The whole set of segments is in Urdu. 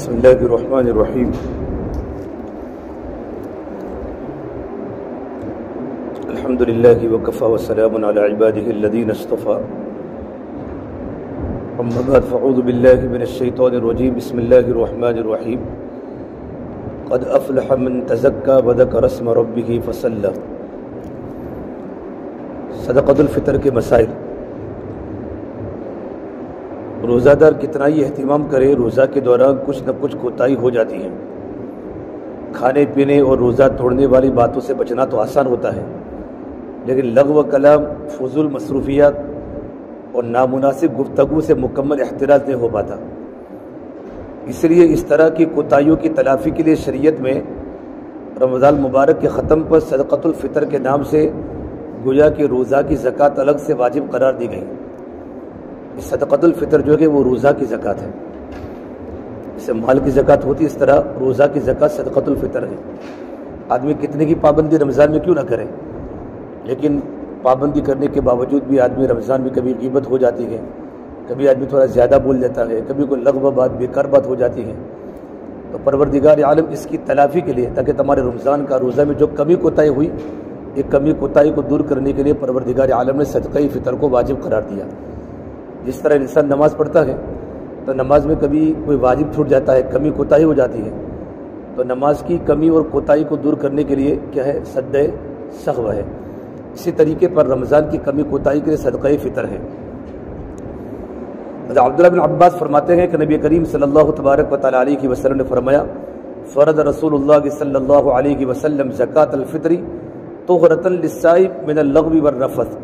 بسم اللہ الرحمن الرحیم الحمد للہ وکفی وسلام علی عبادہ الذین اصطفی اما بعد فاعوذ باللہ من الشیطان الرجیم بسم اللہ الرحمن الرحیم قد افلح من تزکا وذکر اسم ربہ فصلی. صدقۃ الفطر کے مسائل. روزہ دار کتنا ہی اہتمام کرے روزہ کے دوران کچھ نہ کچھ کوتاہی ہو جاتی ہے. کھانے پینے اور روزہ توڑنے والی باتوں سے بچنا تو آسان ہوتا ہے، لیکن لغو کلام، فضول مصروفیات اور نامناسب گفتگو سے مکمل احتراز نہیں ہو پاتا. اس لیے اس طرح کی کوتاہیوں کی تلافی کے لیے شریعت میں رمضان مبارک کے ختم پر صدقۃ الفطر کے نام سے گویا کہ روزہ کی زکوٰۃ الگ سے واجب قرار دی گئی. صدقۃ الفطر جو ہے وہ روزہ کی زکوٰۃ ہے. جیسے مال کی زکوٰۃ ہوتی ہے اس طرح روزہ کی زکوٰۃ صدقۃ الفطر ہے. آدمی کتنے کی پابندی رمضان میں کیوں نہ کرے، لیکن پابندی کرنے کے باوجود بھی آدمی رمضان میں کبھی غیبت ہو جاتی ہے، کبھی آدمی تھوڑا زیادہ بول دیتا ہے، کبھی کوئی لغو بات بیکار بات ہو جاتی ہے. تو پروردگار عالم اس کی تلافی کے لیے، تاکہ تمہارے رمضان کا روزہ میں جو کمی کوتاہی ہوئی، ایک کمی کوتاہی کو دور کرنے کے لیے پروردگار عالم نے صدقہ فطر کو واجب قرار دیا. جس طرح انسان نماز پڑھتا ہے تو نماز میں کبھی کوئی واجب چھوٹ جاتا ہے، کمی کوتاہی ہو جاتی ہے، تو نماز کی کمی اور کوتاہی کو دور کرنے کے لیے کیا ہے، صدقہ سخو ہے. اسی طریقے پر رمضان کی کمی کوتاہی کے لیے صدقہ فطر ہے. عبداللہ بن عباس فرماتے ہیں کہ نبی کریم صلی اللہ تبارک و تعالی علیہ وسلم نے فرمایا، فرض رسول اللہ صلی اللہ علیہ وسلم زکاۃ الفطر طہرۃ للصائم من اللغو والرفث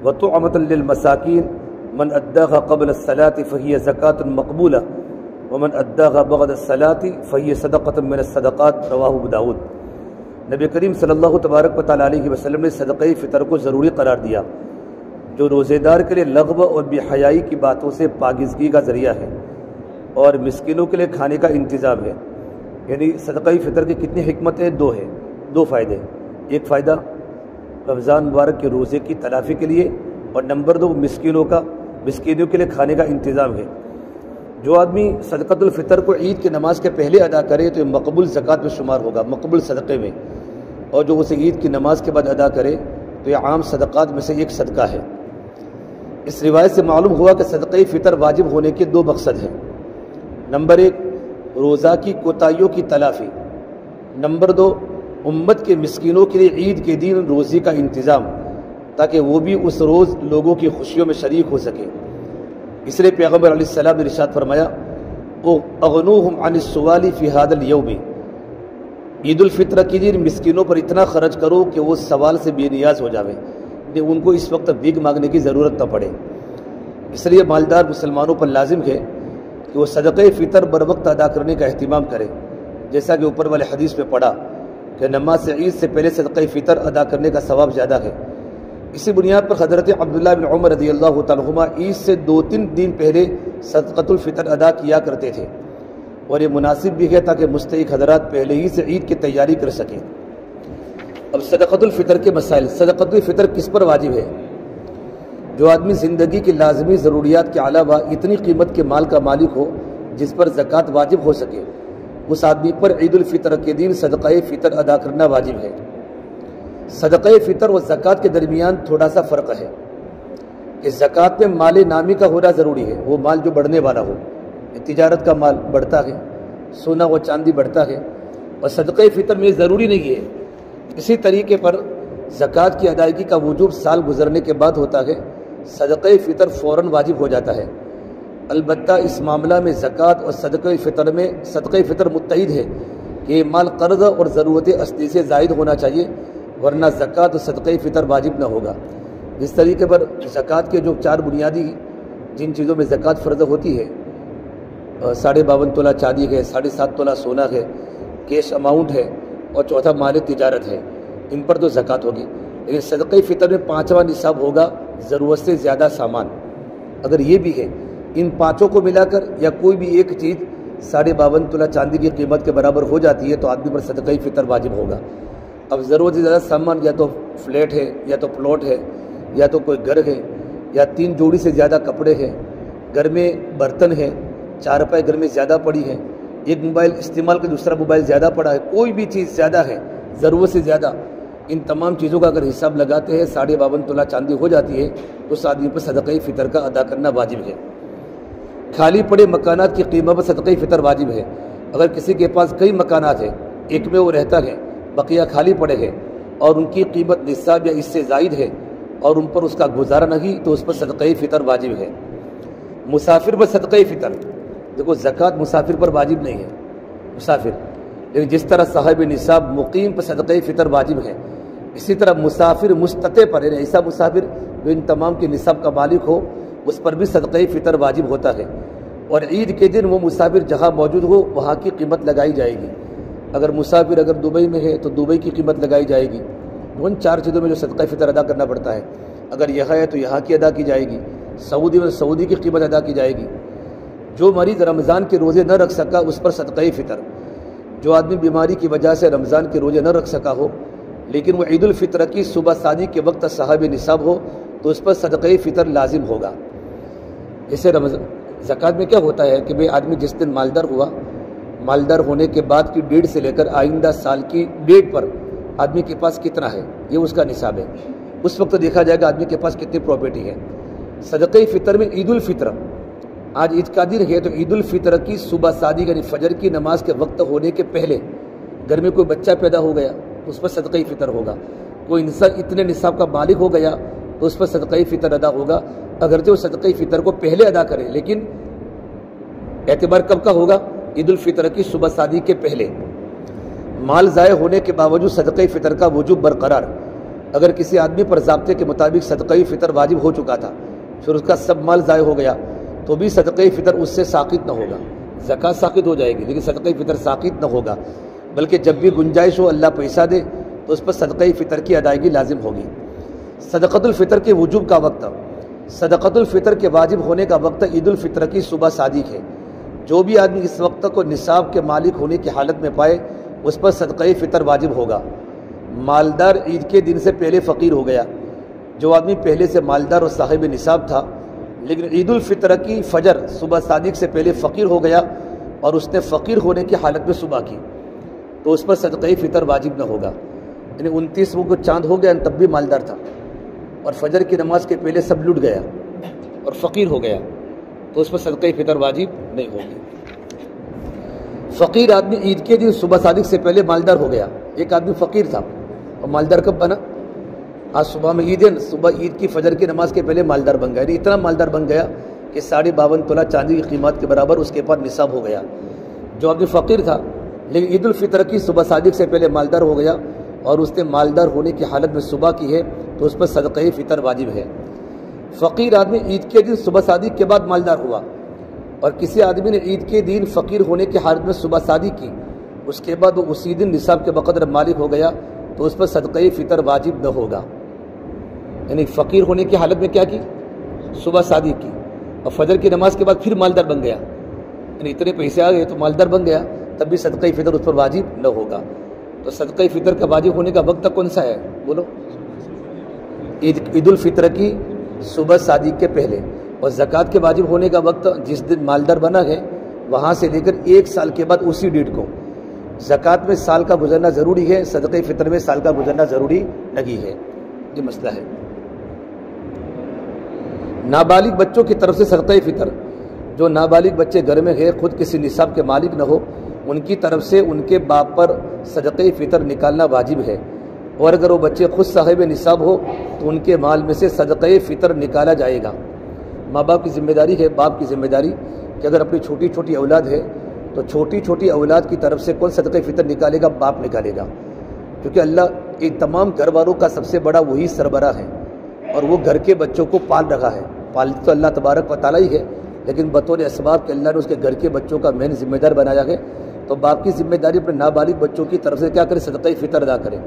وطعمۃ للمساکین من اداها قبل الصلاة فهي زکاۃ مقبولہ ومن اداها بعد الصلاة فهي صدقۃ من الصدقات. رواہ ابو داؤد. نبی کریم صلی اللہ تبارک و تعالی علیہ وسلم نے صدقہ فطر کو ضروری قرار دیا، جو روزے دار کے لیے لغو اور بے حیائی کی باتوں سے پاکیزگی کا ذریعہ ہے اور مسکینوں کے لیے کھانے کا انتظام ہے. یعنی صدقہ فطر کی کتنی حکمتیں؟ دو فائدے. ایک فائدہ رمضان مبارک کے روزے کی تلافی کے لیے، اور نمبر 2 مسکینوں کے لیے کھانے کا انتظام ہے. جو آدمی صدقۃ الفطر کو عید کی نماز کے پہلے ادا کرے تو یہ مقبول زکوٰۃ میں شمار ہوگا، مقبول صدقے میں، اور جو اسے عید کی نماز کے بعد ادا کرے تو یہ عام صدقات میں سے ایک صدقہ ہے. اس روایت سے معلوم ہوا کہ صدقہ فطر واجب ہونے کے 2 مقصد ہیں. نمبر 1 روزہ کی کوتاہیوں کی تلافی، نمبر 2 امت کے مسکینوں کے لیے عید کے دن روزی کا انتظام، تاکہ وہ بھی اس روز لوگوں کی خوشیوں میں شریک ہو سکے. اس لیے پیغمبر علیہ السلام نے ارشاد فرمایا، اغنوہم عن السؤال فی ھذا اليوم، عید الفطر کے دن مسکینوں پر اتنا خرچ کرو کہ وہ سوال سے بے نیاز ہو جاوے، کہ ان کو اس وقت بھیک مانگنے کی ضرورت نہ پڑے. اس لیے مالدار مسلمانوں پر لازم ہے کہ وہ صدقہ فطر بر وقت ادا کرنے کا اہتمام کرے، جیسا کہ اوپر والے حدیث میں پڑھا کہ نماز عید سے پہلے صدقہ فطر ادا کرنے کا ثواب زیادہ ہے. اسی بنیاد پر حضرت عبداللہ بن عمر رضی اللہ تعالیٰ عنہما عید سے 2-3 دن پہلے صدقۃ الفطر ادا کیا کرتے تھے، اور یہ مناسب بھی ہے تاکہ مستحق حضرات پہلے ہی سے عید کی تیاری کر سکیں. اب صدقۃ الفطر کے مسائل. صدقۃ الفطر کس پر واجب ہے؟ جو آدمی زندگی کی لازمی ضروریات کے علاوہ اتنی قیمت کے مال کا مالک ہو جس پر زکوٰۃ واجب ہو سکے، اس آدمی پر عید الفطر کے دن صدقہ فطر ادا کرنا واجب ہے. صدقہ فطر و زکوٰۃ کے درمیان تھوڑا سا فرق ہے کہ زکوٰۃ میں مال نامی کا ہونا ضروری ہے، وہ مال جو بڑھنے والا ہو. تجارت کا مال بڑھتا ہے، سونا و چاندی بڑھتا ہے، اور صدقہ فطر میں ضروری نہیں ہے. اسی طریقے پر زکوٰۃ کی ادائیگی کا وجوب سال گزرنے کے بعد ہوتا ہے، صدقہ فطر فوراً واجب ہو جاتا ہے. البتہ اس معاملہ میں زکوٰۃ اور صدقہ فطر متحد ہے کہ یہ مال قرض اور ضرورت اصلی سے زائد ہونا چاہیے، ورنہ زکوٰۃ اور صدقہ فطر واجب نہ ہوگا. جس طریقے پر زکوٰۃ کے جو 4 بنیادی جن چیزوں میں زکوٰۃ فرض ہوتی ہے، 52.5 تولہ چاندی ہے، 7.5 تولہ سونا ہے، کیش اماؤنٹ ہے، اور چوتھا مال تجارت ہے، ان پر تو زکوٰۃ ہوگی. لیکن صدقہ فطر میں 5واں نصاب ہوگا، ضرورت سے زیادہ سامان. اگر یہ بھی ہے، ان 5 کو ملا کر یا کوئی بھی ایک چیز 52.5 تولہ چاندی کی قیمت کے برابر ہو جاتی ہے تو آدمی پر صدقہ فطر واجب ہوگا. اب ضرورت سے زیادہ سامان یا تو فلیٹ ہے، یا تو پلاٹ ہے، یا تو کوئی گھر ہے، یا 3 جوڑی سے زیادہ کپڑے ہیں، گھر میں برتن ہے، 4 پائے گھر میں زیادہ پڑی ہے، ایک موبائل استعمال کا دوسرا موبائل زیادہ پڑا ہے، کوئی بھی چیز زیادہ ہے ضرورت سے زیادہ، ان تمام چیزوں کا اگر حساب لگاتے ہیں 52.5 تولہ چاندی ہو جاتی ہے تو اس آدمی پر صدقہ فطر کا ادا کرنا واجب ہے۔ خالی پڑے مکانات کی قیمت پر صدقہ فطر واجب ہے۔ اگر کسی کے پاس کئی مکانات ہیں، ایک میں وہ رہتا ہے، بقیہ خالی پڑے ہیں اور ان کی قیمت نصاب یا اس سے زائد ہے اور ان پر اس کا گزارا نہیں تو اس پر صدقہ فطر واجب ہے۔ مسافر پر صدقہ فطر، دیکھو زکوٰۃ مسافر پر واجب نہیں ہے، مسافر، لیکن جس طرح صاحب نصاب مقیم پر صدقہ فطر واجب ہے، اسی طرح مسافر مستطیع پر، یعنی ایسا مسافر جو ان تمام کے نصاب کا مالک ہو، اس پر بھی صدقہ فطر واجب ہوتا ہے۔ اور عید کے دن وہ مسافر جہاں موجود ہو وہاں کی قیمت لگائی جائے گی۔ اگر مسافر اگر دبئی میں ہے تو دبئی کی قیمت لگائی جائے گی۔ ان 4 چیزوں میں جو صدقہ فطر ادا کرنا پڑتا ہے، اگر یہاں ہے تو یہاں کی ادا کی جائے گی، سعودی میں سعودی کی قیمت ادا کی جائے گی۔ جو مریض رمضان کے روزے نہ رکھ سکا اس پر صدقہ فطر، جو آدمی بیماری کی وجہ سے رمضان کے روزے نہ رکھ سکا ہو لیکن وہ عید الفطر کی صبح صادق کے وقت صاحب نصاب ہو تو اس پر صدقہ فطر لازم ہوگا۔ جیسے زکوٰۃ میں کیا ہوتا ہے کہ بھئی آدمی جس دن مالدار ہوا، مالدار ہونے کے بعد کی ڈیٹ سے لے کر آئندہ سال کی ڈیٹ پر آدمی کے پاس کتنا ہے یہ اس کا نصاب ہے، اس وقت دیکھا جائے گا آدمی کے پاس کتنی پراپرٹی ہے۔ صدقہ فطر میں عید الفطر، آج عید کا دن ہے تو عید الفطر کی صبح صادق یعنی فجر کی نماز کے وقت ہونے کے پہلے گھر میں کوئی بچہ پیدا ہو گیا تو اس پر صدقہ فطر ہوگا، کوئی انسان اتنے نصاب کا مالک ہو گیا تو اس پر صدقہ فطر ادا ہوگا، اگرچہ وہ صدقہ فطر کو پہلے ادا کرے لیکن اعتبار کب کا ہوگا؟ عید الفطر کی صبح صادق کے پہلے۔ مال ضائع ہونے کے باوجود صدقہ فطر کا وجوب برقرار، اگر کسی آدمی پر ضابطے کے مطابق صدقہ فطر واجب ہو چکا تھا پھر اس کا سب مال ضائع ہو گیا تو بھی صدقہ فطر اس سے ساقط نہ ہوگا، زکوٰۃ ساقط ہو جائے گی لیکن صدقہ فطر ساقط نہ ہوگا، بلکہ جب بھی گنجائش ہو اللہ پیسہ دے تو اس پر صدقہ فطر کی ادائیگی لازم ہوگی۔ صدقۃ الفطر کے وجوب کا وقت، صدقۃ الفطر کے واجب ہونے کا وقت عید الفطر کی صبح صادق ہے۔ جو بھی آدمی اس وقت کو نصاب کے مالک ہونے کی حالت میں پائے اس پر صدقہ فطر واجب ہوگا۔ مالدار عید کے دن سے پہلے فقیر ہو گیا، جو آدمی پہلے سے مالدار اور صاحب نصاب تھا لیکن عید الفطر کی فجر صبح صادق سے پہلے فقیر ہو گیا اور اس نے فقیر ہونے کی حالت میں صبح کی تو اس پر صدقہ فطر واجب نہ ہوگا، یعنی 29 کو چاند ہو گیا تب بھی مالدار تھا اور فجر کی نماز کے پہلے سب لٹ گیا اور فقیر ہو گیا تو اس پر صدقہ فطر واجب نہیں ہوگی۔ فقیر آدمی عید کے دن صبح صادق سے پہلے مالدار ہو گیا، ایک آدمی فقیر تھا اور مالدار کب بنا؟ آج صبح میں صبح عید کی فجر کی نماز کے پہلے مالدار بن گیا، یعنی اتنا مالدار بن گیا کہ 52.5 تولہ چاندی کی قیمت کے برابر اس کے پاس نصاب ہو گیا۔ جو آدمی فقیر تھا لیکن عید الفطر کی صبح صادق سے پہلے مالدار ہو گیا اور اس نے مالدار ہونے کی حالت میں صبح کی ہے تو اس پر صدقہ فطر واجب ہے۔ فقیر آدمی عید کے دن صبح صادق کے بعد مالدار ہوا اور کسی آدمی نے عید کے دن فقیر ہونے کی حالت میں صبح صادق کی، اس کے بعد وہ اسی دن نصاب کے بقدر مالک ہو گیا تو اس پر صدقہ فطر واجب نہ ہوگا، یعنی فقیر ہونے کی حالت میں کیا کی؟ صبح صادق کی اور فجر کی نماز کے بعد پھر مالدار بن گیا، یعنی اتنے پیسے آ گئے تو مالدار بن گیا، تب بھی صدقہ فطر اس پر واجب نہ ہوگا۔ تو صدقہ فطر کا واجب ہونے کا وقت کون سا ہے؟ بولو، عید الفطر کی صبح صادق کے پہلے، اور زکوٰۃ کے واجب ہونے کا وقت جس دن مالدار بنا ہے وہاں سے لے کر 1 سال کے بعد اسی ڈیٹ کو۔ زکوٰۃ میں سال کا گزرنا ضروری ہے، صدقہ فطر میں سال کا گزرنا ضروری نہیں ہے، یہ مسئلہ ہے۔ نابالغ بچوں کی طرف سے صدقہ فطر، جو نابالغ بچے گھر میں ہیں خود کسی نصاب کے مالک نہ ہو ان کی طرف سے ان کے باپ پر صدقہ فطر نکالنا واجب ہے، اور اگر وہ بچے خود صاحب نصاب ہو تو ان کے مال میں سے صدقہ فطر نکالا جائے گا۔ ماں باپ کی ذمہ داری ہے، باپ کی ذمہ داری کہ اگر اپنی چھوٹی چھوٹی اولاد ہے تو چھوٹی چھوٹی اولاد کی طرف سے کون صدقہ فطر نکالے گا؟ باپ نکالے گا، کیونکہ اللہ کے تمام گھر والوں کا سب سے بڑا وہی سربراہ ہے اور وہ گھر کے بچوں کو پال رہا ہے۔ پال تو اللہ تبارک و تعالیٰ ہی ہے لیکن بطور اسباب کہ اللہ نے اس کے گھر کے بچوں کا مین ذمہ دار بنایا ہے، تو باپ کی ذمہ داری اپنے نابالغ بچوں کی طرف سے کیا کرے؟ صدقہ فطر ادا کرے۔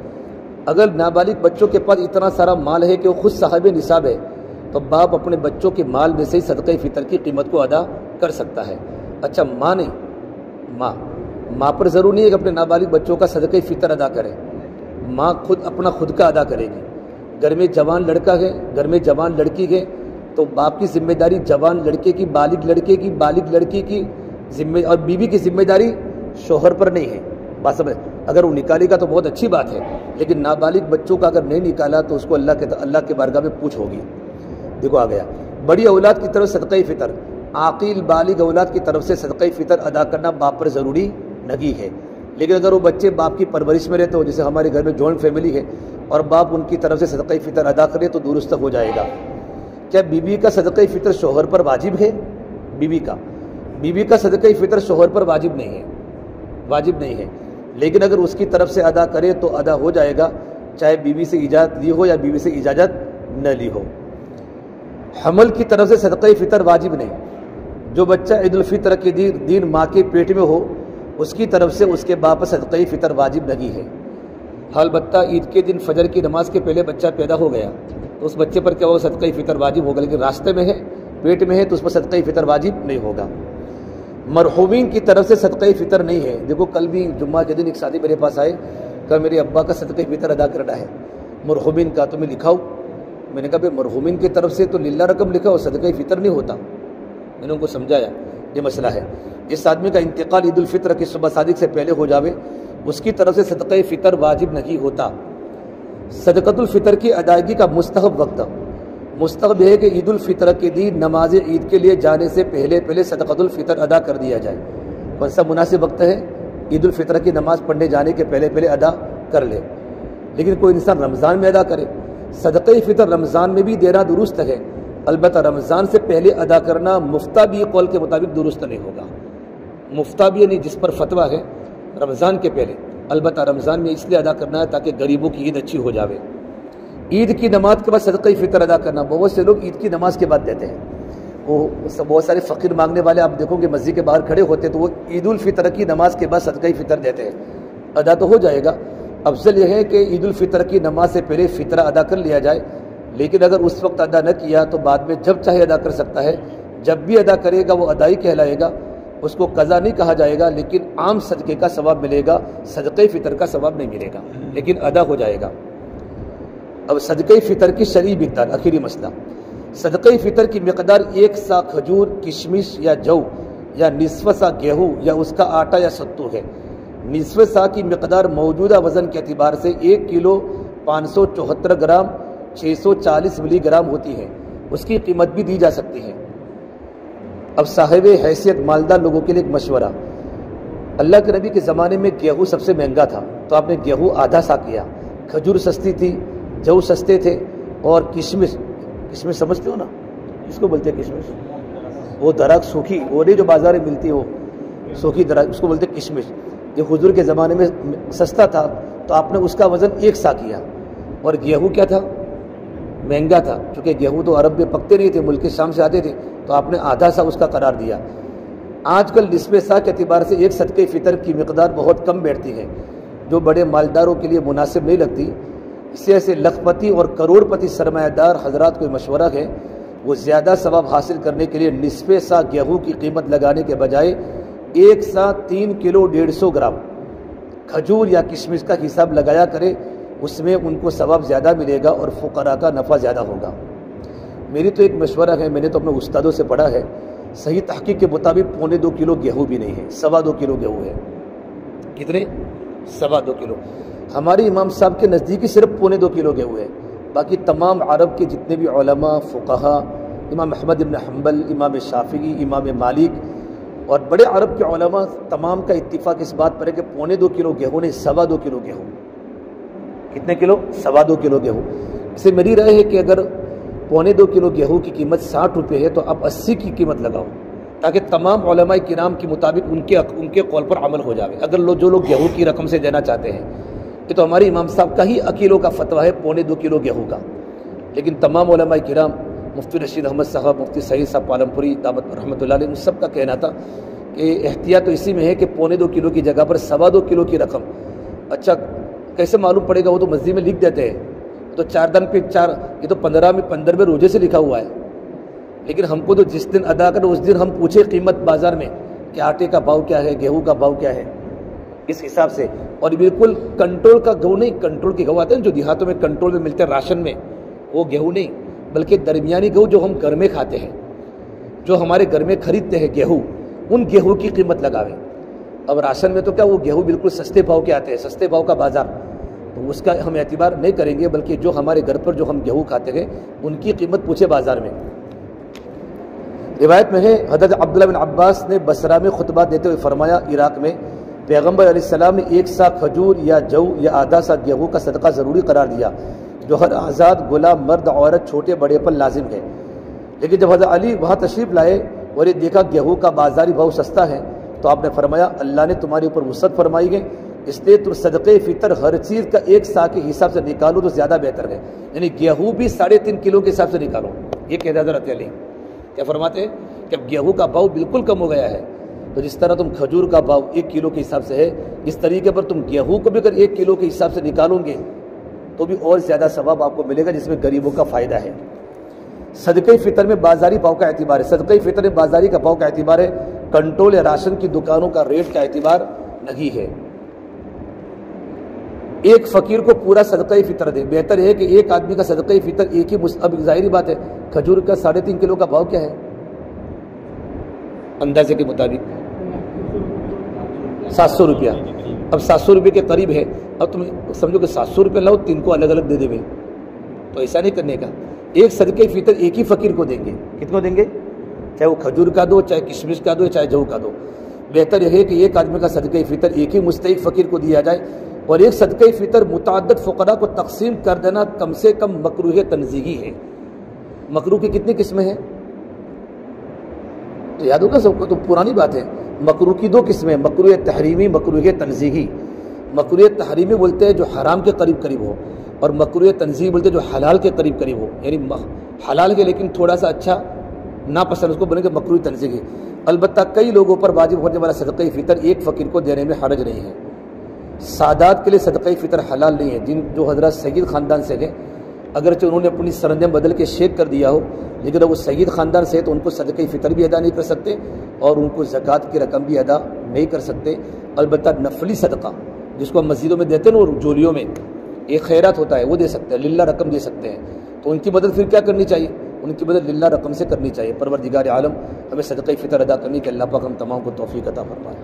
اگر نابالغ بچوں کے پاس اتنا سارا مال ہے کہ وہ خود صاحب نصاب ہے تو باپ اپنے بچوں کے مال میں سے ہی صدقہ فطر کی قیمت کو ادا کر سکتا ہے۔ اچھا ماں نہیں، ماں پر ضرور نہیں ہے کہ اپنے نابالغ بچوں کا صدقہ فطر ادا کرے، ماں خود کا ادا کرے گی۔ گھر میں جوان لڑکا ہے، گھر میں جوان لڑکی ہے تو باپ کی ذمہ داری جوان لڑکے کی، بالغ لڑکے کی، بالغ لڑکی کی ذمہ، اور بیوی کی ذمہ داری شوہر پر نہیں ہے. بات سمجھ, اگر وہ نکالے گا تو بہت اچھی بات ہے, لیکن نابالغ بچوں کا اگر نہیں نکالا تو اس کو اللہ کے بارگاہ میں پوچھ ہوگی. دیکھو آ گیا, بڑی اولاد کی طرف صدقہ فطر, عاقل بالغ اولاد کی طرف سے صدقہ فطر ادا کرنا باپ پر ضروری نہیں ہے. لیکن اگر وہ بچے باپ کی پرورش میں رہتے ہو, جیسے ہمارے گھر میں جوائنٹ فیملی ہے اور باپ ان کی طرف سے صدقہ فطر ادا کرے تو درست ہو جائے گا. کیا بیوی کا صدقہ فطر شوہر پر واجب ہے؟ بیوی کا صدقہ فطر شوہر پر واجب نہیں ہے, لیکن اگر اس کی طرف سے ادا کرے تو ادا ہو جائے گا, چاہے بیوی سے اجازت لی ہو یا بیوی سے اجازت نہ لی ہو. حمل کی طرف سے صدقہ فطر واجب نہیں. جو بچہ عید الفطر کے دن ماں کے پیٹ میں ہو اس کی طرف سے اس کے باپ پر صدقہ فطر واجب نہیں ہے. البتہ عید کے دن فجر کی نماز کے پہلے بچہ پیدا ہو گیا تو اس بچے پر کیا ہوگا, صدقہ فطر واجب ہوگا, لیکن راستے میں ہے, پیٹ میں ہے تو اس پر صدقہ فطر واجب نہیں ہوگا. مرحومین کی طرف سے صدقہ فطر نہیں ہے. دیکھو کل بھی جمعہ کے دن ایک شادی میرے پاس آئے, کہ میرے ابا کا صدقہ فطر ادا کرنا ہے, مرحومین کا تو میں لکھاؤ. میں نے کہا بھائی مرحومین کی طرف سے تو للہ رقم لکھا ہو, صدقہ فطر نہیں ہوتا. میں نے ان کو سمجھایا یہ مسئلہ ہے. جس آدمی کا انتقال عید الفطر کی صبح صادق سے پہلے ہو جاوے اس کی طرف سے صدقہ فطر واجب نہیں ہوتا. صدقۃ الفطر کی ادائیگی کا مستحب وقت, مستحب ہے کہ عید الفطر کے دن نماز عید کے لیے جانے سے پہلے صدقۃ الفطر ادا کر دیا جائے. کون سا مناسب وقت ہے؟ عید الفطر کی نماز پڑھنے جانے کے پہلے ادا کر لے. لیکن کوئی انسان رمضان میں ادا کرے, صدقہ فطر رمضان میں بھی دینا درست ہے, البتہ رمضان سے پہلے ادا کرنا مفتابی قول کے مطابق درست نہیں ہوگا. مفتابی نہیں جس پر فتویٰ ہے رمضان کے پہلے, البتہ رمضان میں اس لیے ادا کرنا ہے تاکہ غریبوں کی عید اچھی ہو جاوے. عید کی نماز کے بعد صدقہ فطر ادا کرنا, بہت سے لوگ عید کی نماز کے بعد دیتے ہیں. وہ بہت سارے فقیر مانگنے والے آپ دیکھو کہ مسجد کے باہر کھڑے ہوتے ہیں تو وہ عید الفطر کی نماز کے بعد صدقہ فطر دیتے ہیں. ادا تو ہو جائے گا, افضل یہ ہے کہ عید الفطر کی نماز سے پہلے فطرہ ادا کر لیا جائے. لیکن اگر اس وقت ادا نہ کیا تو بعد میں جب چاہے ادا کر سکتا ہے. جب بھی ادا کرے گا وہ ادائی کہلائے گا, اس کو قضا نہیں کہا جائے گا, لیکن عام صدقے کا ثواب ملے گا, صدقہ فطر کا ثواب نہیں ملے گا, لیکن ادا ہو جائے گا. اب صدقہ فطر کی شرعی مقدار, آخری مسئلہ. صدقہ فطر کی مقدار 1 سا کھجور, کشمش یا جو یا نصف سا گیہوں یا اس کا آٹا یا ستو ہے. نصف سا کی مقدار موجودہ وزن کے اعتبار سے 1 کلو 574 گرام 640 ملی گرام ہوتی ہے. اس کی قیمت بھی دی جا سکتی ہے. اب صاحب حیثیت مالدار لوگوں کے لیے ایک مشورہ, اللہ کے نبی کے زمانے میں گیہوں سب سے مہنگا تھا تو آپ نے گیہوں آدھا سا کیا, کھجور سستی تھی, جو سستے تھے, اور کشمش سمجھتے ہو نا, اس کو بولتے ہیں کشمش, وہ درخت سوکھی, وہ نہیں جو بازار میں ملتی ہے, وہ سوکھی درخت, اس کو بولتے ہیں کشمش. جو حضور کے زمانے میں سستا تھا تو آپ نے اس کا وزن 1 سا کیا. اور گیہوں کیا تھا؟ مہنگا تھا, کیونکہ گیہوں تو عرب میں پکتے نہیں تھے, ملک شام سے آتے تھے, تو آپ نے آدھا سا اس کا قرار دیا. آج کل نصف سا کے اعتبار سے ایک صدقہ فطر کی مقدار بہت کم بیٹھتی ہے, جو بڑے مالداروں کے لیے مناسب نہیں لگتی. اس سے لکھپتی اور کروڑ پتی سرمایہ دار حضرات کو مشورہ ہے وہ زیادہ ثواب حاصل کرنے کے لیے نصف سا گیہوں کی قیمت لگانے کے بجائے 1 سا 3 کلو 150 گرام کھجور یا کشمش کا حساب لگایا کرے. اس میں ان کو ثواب زیادہ ملے گا اور فقراء کا نفع زیادہ ہوگا. میری تو ایک مشورہ ہے, میں نے تو اپنے استادوں سے پڑھا ہے, صحیح تحقیق کے مطابق 1.25 کلو گیہوں بھی نہیں ہے, 2.25 کلو گیہوں ہے. کتنے؟ 2.25 کلو. ہمارے امام صاحب کے نزدیک ہی صرف 1.25 کلو گیہوں ہے. باقی تمام عرب کے جتنے بھی علماء, فقہا, امام احمد بن حنبل, امام شافعی, امام مالک اور بڑے عرب کے علماء, تمام کا اتفاق اس بات پر ہے کہ 1.25 کلو گیہوں نہیں, 2.25 کلو گیہوں. کتنے کلو؟ 2.25 کلو گیہوں. اس سے میری رائے ہے کہ اگر 1.25 کلو گیہوں کی قیمت 60 روپے ہے تو آپ 80 کی قیمت لگاؤ, تاکہ تمام علماء کرام کے مطابق ان کے قول پر عمل ہو جائے. اگر جو لوگ گیہوں کی رقم سے دینا چاہتے ہیں, یہ تو ہمارے امام صاحب کا ہی اکیلوں کا فتویٰ ہے 2.25 کلو گیہوں کا, لیکن تمام علماء کرام, مفتی رشید احمد صاحب, مفتی سعید صاحب پالمپوری دامت رحمۃ اللہ علیہ, ان سب کا کہنا تھا کہ احتیاط تو اسی میں ہے کہ 2.25 کلو کی جگہ پر 2.25 کلو کی رقم. اچھا کیسے معلوم پڑے گا؟ وہ تو مسجد میں لکھ دیتے ہیں, تو 4 دن پہ 4, یہ تو 15 روزے سے لکھا ہوا ہے. لیکن ہم کو تو جس دن ادا کرے اس دن ہم پوچھے قیمت بازار میں کہ آٹے کا بھاؤ کیا ہے, گیہوں کا بھاؤ کیا ہے, اس حساب سے. اور بالکل کنٹرول کا گیہوں نہیں, کنٹرول کے گیہوں آتے ہیں جو دیہاتوں میں کنٹرول میں ملتے ہیں راشن میں, وہ گیہوں نہیں, بلکہ درمیانی گیہوں جو ہم گھر میں کھاتے ہیں, جو ہمارے گھر میں خریدتے ہیں گیہوں, ان گیہوں کی قیمت لگاوے. اب راشن میں تو کیا وہ گیہوں بالکل سستے بھاؤ کے آتے ہیں، سستے بھاؤ کا بازار، تو اس کا ہم اعتبار نہیں کریں گے، بلکہ جو ہمارے گھر پر جو ہم گیہوں کھاتے ہیں ان کی قیمت پوچھے بازار میں۔ روایت میں ہے حضرت عبداللہ بن عباس نے بصرہ میں خطبہ دیتے ہوئے فرمایا، عراق میں پیغمبر علیہ السلام نے 1 سا کھجور یا جو یا آدھا سا گیہوں کا صدقہ ضروری قرار دیا، جو ہر آزاد غلام مرد عورت چھوٹے بڑے پر لازم ہے۔ لیکن جب حضرت علی وہاں تشریف لائے اور یہ دیکھا گیہوں کا بازاری بھاؤ سستا ہے، تو آپ نے فرمایا اللہ نے تمہارے اوپر وسعت فرمائی ہے، اس لیے تم صدقہ فطر ہر چیز کا 1 سا کے حساب سے نکالو تو زیادہ بہتر ہے، یعنی گیہوں بھی 3.5 کلو کے حساب سے نکالو۔ یہ کہہ رہا حضرت علی کیا فرماتے ہیں کہ اب گیہوں کا بھاؤ بالکل کم ہو گیا ہے، تو جس طرح تم کھجور کا بھاؤ 1 کلو کے حساب سے ہے، اس طریقے پر تم گیہوں کو بھی اگر 1 کلو کے حساب سے نکالو گے تو بھی اور زیادہ ثواب آپ کو ملے گا، جس میں غریبوں کا فائدہ ہے۔ صدقہ فطر میں بازاری بھاؤ کا اعتبار ہے، صدقہ فطر میں بازاری کا بھاؤ کا اعتبار ہے، کنٹرول یا راشن کی دکانوں کا ریٹ کا اعتبار نہیں ہے۔ ایک فقیر کو پورا صدقہ فطر دے، بہتر ہے کہ ایک آدمی کا صدقہ فطر ایک ہی اب ظاہری بات ہے کھجور کا 3.5 کلو کا بھاؤ کیا ہے اندازے کے مطابق 700 روپیہ، اب 700 روپے کے قریب ہے، اب تم سمجھو کہ 700 روپے لاؤ 3 کو الگ الگ دے دے، تو ایسا نہیں کرنے کا، ایک صدقہ فطر ایک ہی فقیر کو دیں گے۔ کتنا دیں گے؟ چاہے وہ کھجور کا دو، چاہے کشمش کا دو، چاہے جو کا دو، بہتر یہ ہے کہ ایک آدمی کا صدقہ فطر ایک ہی مستحق فقیر کو دیا جائے، اور ایک صدقہ فطر متعدد فقراء کو تقسیم کر دینا کم سے کم مکروہ تنزیہی ہے۔ مکروہ کی کتنی قسمیں ہیں تو یاد ہوگا سب کو، تو پرانی بات ہے۔ مکروہ کی 2 قسمیں، مکروہ تحریمی، مکروہ تنزیہی۔ مکروہ تحریمی بولتے ہیں جو حرام کے قریب قریب ہو، اور مکروہ تنزیہی بولتے ہیں جو حلال کے قریب قریب ہو، یعنی حلال کے لیکن تھوڑا سا اچھا ناپسند، اس کو بولیں گے مکروہ تنزیہی۔ البتہ کئی لوگوں پر واجب ہونے والا صدقہ فطر ایک فقیر کو دینے میں حرج نہیں ہے۔ سادات کے لیے صدقہ فطر حلال نہیں ہے، جو حضرات سید خاندان سے ہیں، اگرچہ انہوں نے اپنی سرانجام بدل کے شیخ کر دیا ہو، لیکن وہ سید خاندان سے تو ان کو صدقہ فطر بھی ادا نہیں کر سکتے اور ان کو زکوٰۃ کی رقم بھی ادا نہیں کر سکتے۔ البتہ نفلی صدقہ جس کو ہم مسجدوں میں دیتے ہیں نا، اور جولیوں میں ایک خیرات ہوتا ہے، وہ دے سکتے ہیں، للہ رقم دے سکتے ہیں، تو ان کی مدد پھر کیا کرنی چاہیے؟ ان کی مدد للہ رقم سے کرنی چاہیے۔ پروردگار عالم ہمیں صدقہ فطر ادا کرنے کے اللہ پاک ہم تمام کو توفیق عطا فرمائے۔